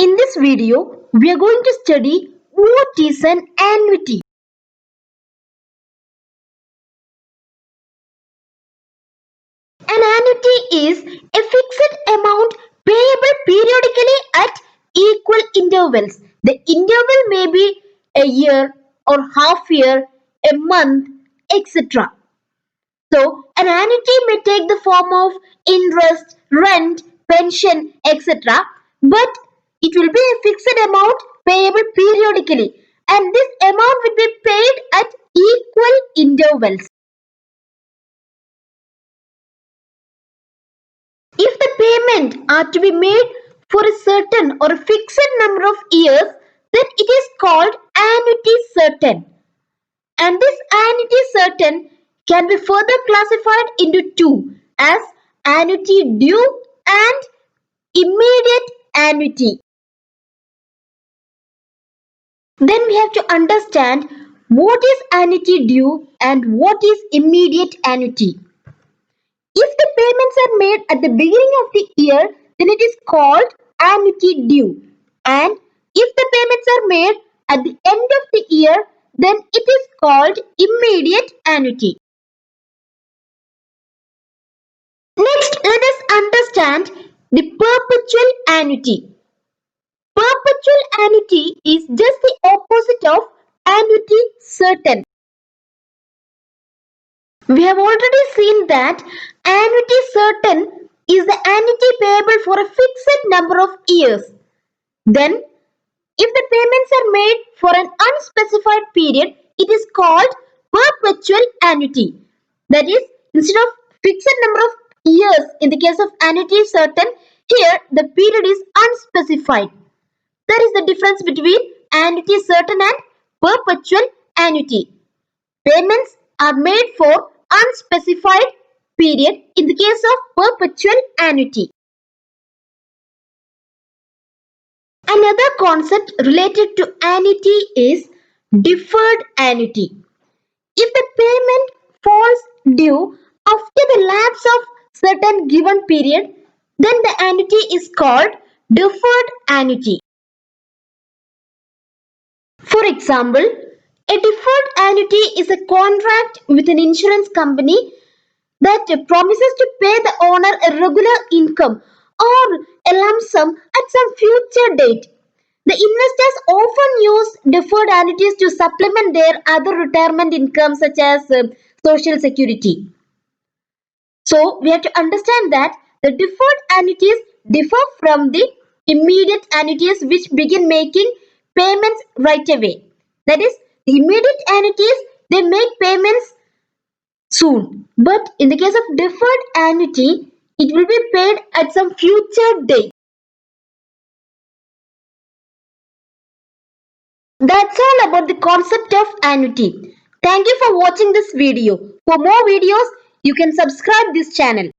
In this video, we are going to study what is an annuity. An annuity is a fixed amount payable periodically at equal intervals. The interval may be a year or half year, a month, etc. So, an annuity may take the form of interest, rent, pension, etc. But it will be a fixed amount payable periodically, and this amount will be paid at equal intervals. If the payment are to be made for a certain or a fixed number of years, then it is called annuity certain. And this annuity certain can be further classified into two as annuity due and immediate annuity. Then we have to understand what is annuity due and what is immediate annuity. If the payments are made at the beginning of the year, then it is called annuity due. And if the payments are made at the end of the year, then it is called immediate annuity. Next, let us understand the perpetual annuity. Perpetual annuity is just the opposite of annuity certain. We have already seen that annuity certain is the annuity payable for a fixed number of years. Then, if the payments are made for an unspecified period, it is called perpetual annuity. That is, instead of fixed number of years in the case of annuity certain, here the period is unspecified. That is the difference between annuity certain and perpetual annuity. Payments are made for unspecified period in the case of perpetual annuity. Another concept related to annuity is deferred annuity. If the payment falls due after the lapse of certain given period, then the annuity is called deferred annuity. For example, a deferred annuity is a contract with an insurance company that promises to pay the owner a regular income or a lump sum at some future date. The investors often use deferred annuities to supplement their other retirement income such as social security. So we have to understand that the deferred annuities differ from the immediate annuities which begin making payments right away. That is, the immediate annuities, they make payments soon. But in the case of deferred annuity, it will be paid at some future date. That's all about the concept of annuity. Thank you for watching this video. For more videos, you can subscribe this channel.